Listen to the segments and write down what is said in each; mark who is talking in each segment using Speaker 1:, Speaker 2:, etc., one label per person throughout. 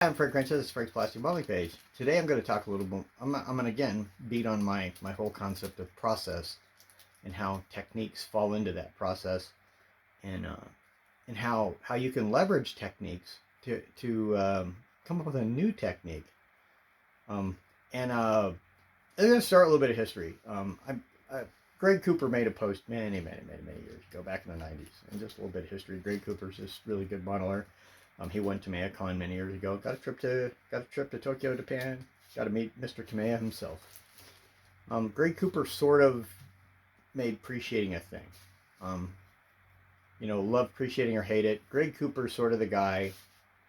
Speaker 1: I'm Frank Rancho. This is Frank's Plastic Modeling Page. Today I'm going to talk a little bit. I'm going to again beat on my whole concept of process and how techniques fall into that process, and how you can leverage techniques to come up with a new technique. Um, and I'm going to start a little bit of history. Greg Cooper made a post many years ago, back in the '90s, and just a little bit of history. Greg Cooper's this really good modeler. He went to Mayacon many years ago. Got a trip to Tokyo, Japan. Got to meet Mr. Cameo himself. Greg Cooper sort of made appreciating a thing. Um, love appreciating or hate it. Greg Cooper's sort of the guy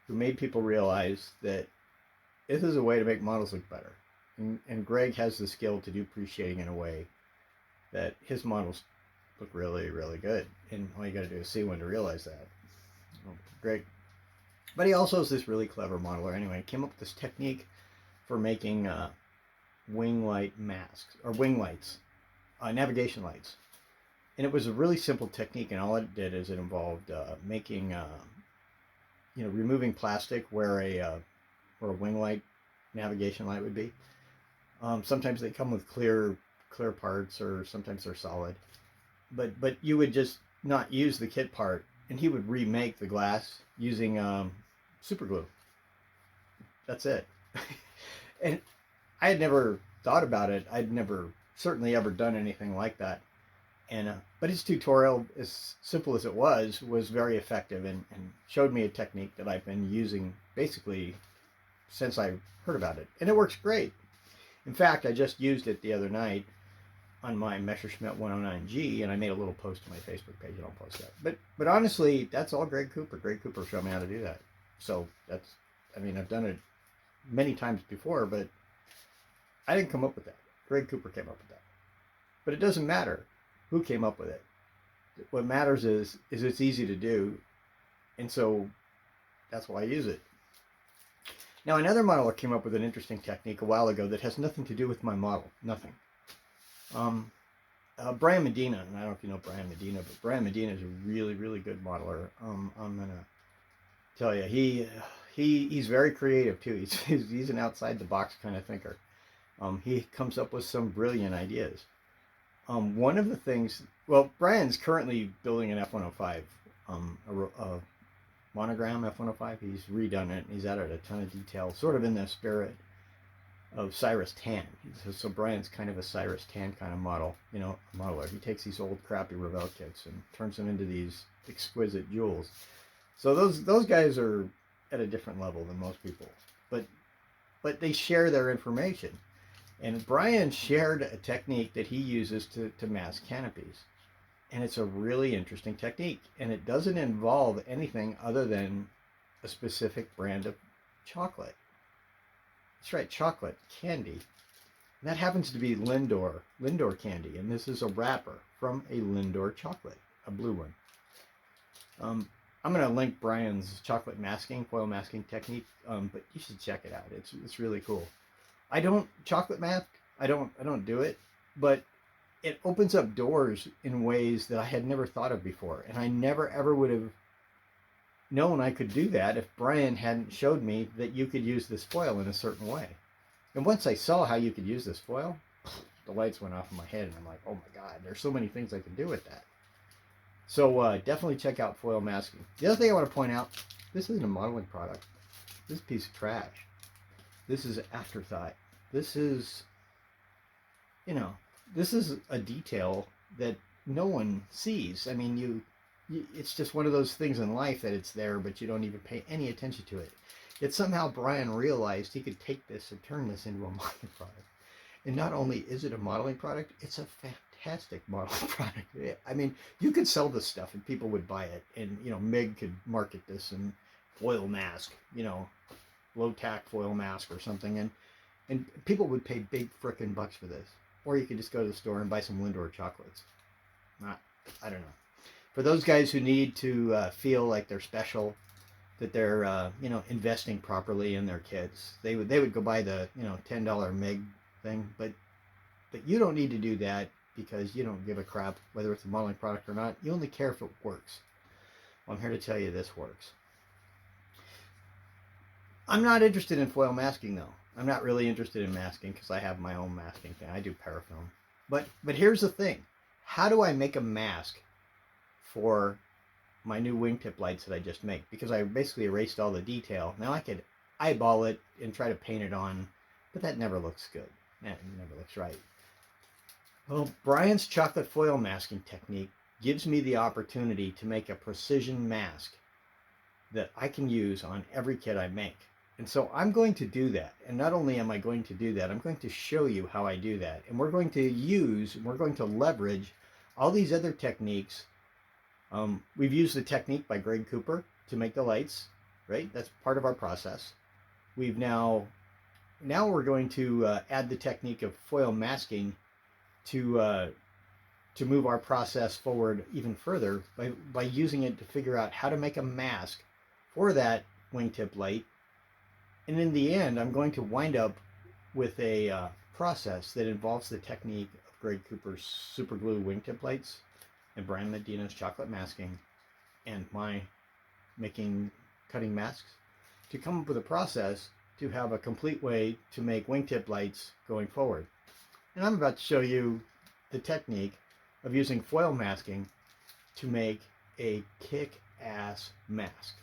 Speaker 1: who made people realize that this is a way to make models look better. And Greg has the skill to do appreciating in a way that his models look really, really good. And all you got to do is see one to realize that. Greg, but he also is this really clever modeler. Anyway, he came up with this technique for making wing light masks or wing lights, navigation lights. And it was a really simple technique, and all it did is it involved making, removing plastic where a wing light navigation light would be. Sometimes they come with clear parts, or sometimes they're solid. But you would just not use the kit part, and he would remake the glass using super glue. That's it. And I had never thought about it. I'd never certainly ever done anything like that. And but his tutorial, as simple as it was very effective, and showed me a technique that I've been using basically since I heard about it, and it works great. In fact, I just used it the other night on my Messerschmitt 109G, and I made a little post to my Facebook page, and I'll post that. But honestly, that's all Greg Cooper. Greg Cooper showed me how to do that. So I've done it many times before, but I didn't come up with that. Greg Cooper came up with that. But it doesn't matter who came up with it. What matters is it's easy to do, and so that's why I use it. Now, another modeler came up with an interesting technique a while ago that has nothing to do with my model. Nothing. Brian Medina, and I don't know if you know Brian Medina, but Brian Medina is a really, really good modeler. I'm gonna tell you, he's very creative too. He's an outside the box kind of thinker. He comes up with some brilliant ideas. One of the things, well, Brian's currently building an F-105, a monogram F-105. He's redone it. He's added a ton of detail, sort of in the spirit of Cyrus Tan. So Brian's kind of a Cyrus Tan kind of modeler. He takes these old crappy Revell kits and turns them into these exquisite jewels. So those guys are at a different level than most people, but they share their information. And Brian shared a technique that he uses to mask canopies. And it's a really interesting technique. And it doesn't involve anything other than a specific brand of chocolate. That's right, chocolate candy. And that happens to be Lindor candy. And this is a wrapper from a Lindor chocolate, a blue one. I'm going to link Brian's chocolate masking, foil masking technique, but you should check it out. It's really cool. I don't chocolate mask. I don't do it, but it opens up doors in ways that I had never thought of before, and I never ever would have known I could do that if Brian hadn't showed me that you could use this foil in a certain way. And once I saw how you could use this foil, the lights went off in my head, and I'm like, oh my God, there's so many things I can do with that. So definitely check out foil masking. The other thing I want to point out, this isn't a modeling product. This is a piece of trash. This is afterthought. This is, this is a detail that no one sees. I mean, it's just one of those things in life that it's there, but you don't even pay any attention to it. Yet somehow Brian realized he could take this and turn this into a modeling product. And not only is it a modeling product, it's a fantastic modeling product. I mean, you could sell this stuff and people would buy it. And, Meg could market this and foil mask, low tack foil mask or something. And people would pay big frickin' bucks for this. Or you could just go to the store and buy some Lindor chocolates. I don't know. For those guys who need to feel like they're special, that they're investing properly in their kids, they would go buy the $10 Meg thing. But you don't need to do that because you don't give a crap whether it's a modeling product or not. You only care if it works. Well, I'm here to tell you this works. I'm not interested in foil masking though. I'm not really interested in masking because I have my own masking thing. I do parafilm. But here's the thing. How do I make a mask for my new wingtip lights that I just made? Because I basically erased all the detail. Now I could eyeball it and try to paint it on, but that never looks good. That never looks right. Well, Brian's chocolate foil masking technique gives me the opportunity to make a precision mask that I can use on every kit I make. And so I'm going to do that. And not only am I going to do that, I'm going to show you how I do that. And we're going to leverage all these other techniques. We've used the technique by Greg Cooper to make the lights, right? That's part of our process. We've now we're going to add the technique of foil masking to move our process forward even further by using it to figure out how to make a mask for that wingtip light. And in the end, I'm going to wind up with a process that involves the technique of Greg Cooper's super glue wingtip lights and Brian Medina's chocolate masking and my cutting masks to come up with a process to have a complete way to make wingtip lights going forward. And I'm about to show you the technique of using foil masking to make a kick-ass mask.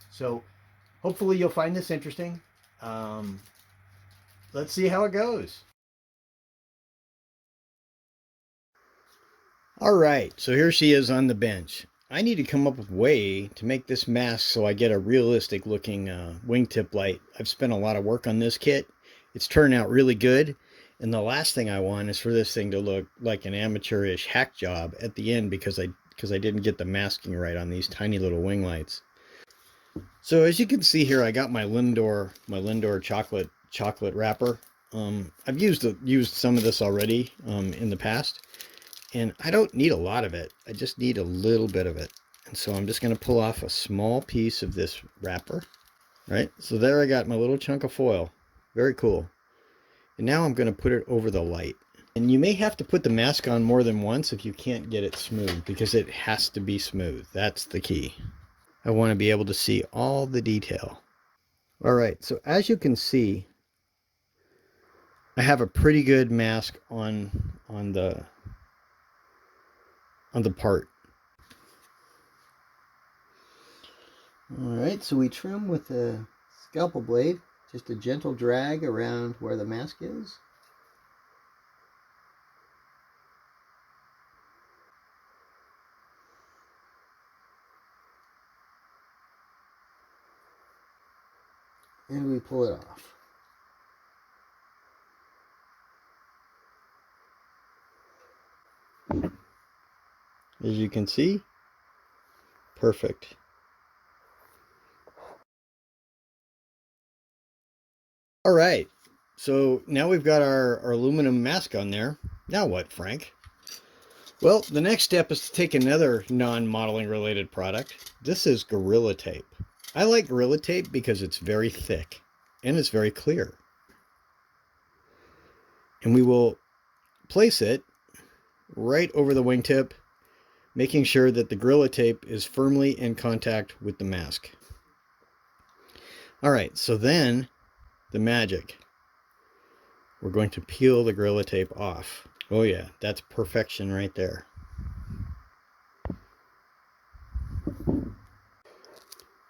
Speaker 1: So hopefully you'll find this interesting. Let's see how it goes. All right, so here she is on the bench. I need to come up with a way to make this mask so I get a realistic looking wingtip light. I've spent a lot of work on this kit. It's turned out really good. And the last thing I want is for this thing to look like an amateurish hack job at the end because I didn't get the masking right on these tiny little wing lights. So as you can see here, I got my Lindor chocolate wrapper. I've used some of this already in the past, and I don't need a lot of it. I just need a little bit of it. And so I'm just going to pull off a small piece of this wrapper, right? So there I got my little chunk of foil. Very cool. And now I'm going to put it over the light. And you may have to put the mask on more than once if you can't get it smooth, because it has to be smooth. That's the key. I want to be able to see all the detail. All right, so as you can see, I have a pretty good mask on the part. All right, so we trim with a scalpel blade, just a gentle drag around where the mask is. And we pull it off. As you can see, perfect. All right, so now we've got our aluminum mask on there. Now what, Frank? Well, the next step is to take another non-modeling related product. This is Gorilla Tape. I like Gorilla Tape because it's very thick and it's very clear. And we will place it right over the wingtip, making sure that the Gorilla Tape is firmly in contact with the mask. All right, so then the magic. We're going to peel the Gorilla Tape off. Oh yeah, that's perfection right there.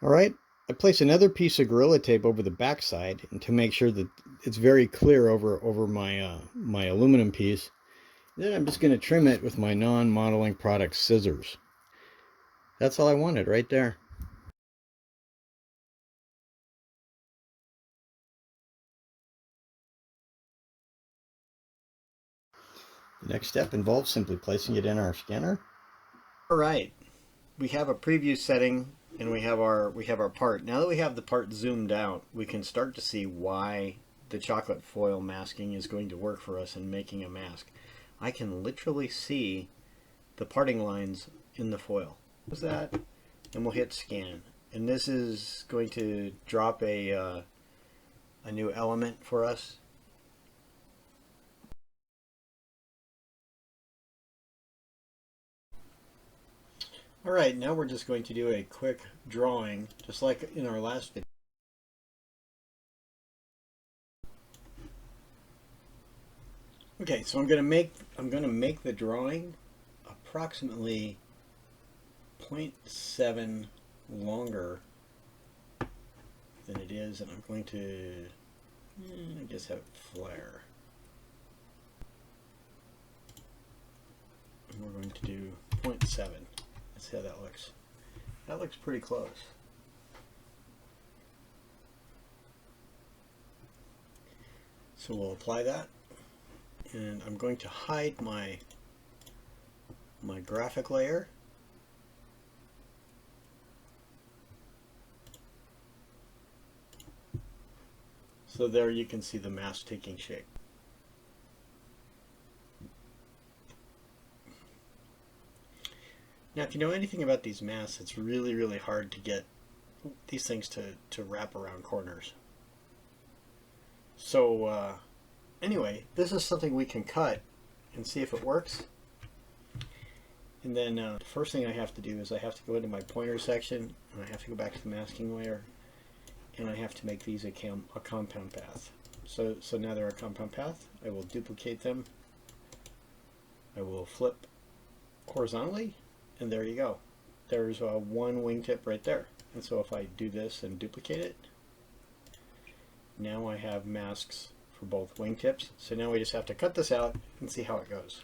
Speaker 1: All right, I place another piece of Gorilla Tape over the backside and to make sure that it's very clear over my my aluminum piece. Then I'm just going to trim it with my non-modeling product scissors. That's all I wanted right there. The next step involves simply placing it in our scanner. All right, we have a preview setting and we have our part. Now that we have the part zoomed out, we can start to see why the chocolate foil masking is going to work for us in making a mask. I can literally see the parting lines in the foil. What's that? And we'll hit scan. And this is going to drop a new element for us. All right, now we're just going to do a quick drawing, just like in our last video. Okay, so I'm gonna make the drawing approximately 0.7 longer than it is, and I'm going to I guess have it flare. And we're going to do 0.7. Let's see how that looks. That looks pretty close. So we'll apply that, and I'm going to hide my graphic layer. So there you can see the mask taking shape. Now, if you know anything about these masks, it's really, really hard to get these things to wrap around corners. So anyway, this is something we can cut and see if it works. And then the first thing I have to do is I have to go into my pointer section, and I have to go back to the masking layer, and I have to make these a compound path. So now they're a compound path. I will duplicate them. I will flip horizontally, and there you go. There's one wingtip right there. And so if I do this and duplicate it, now I have masks for both wingtips. So now we just have to cut this out and see how it goes.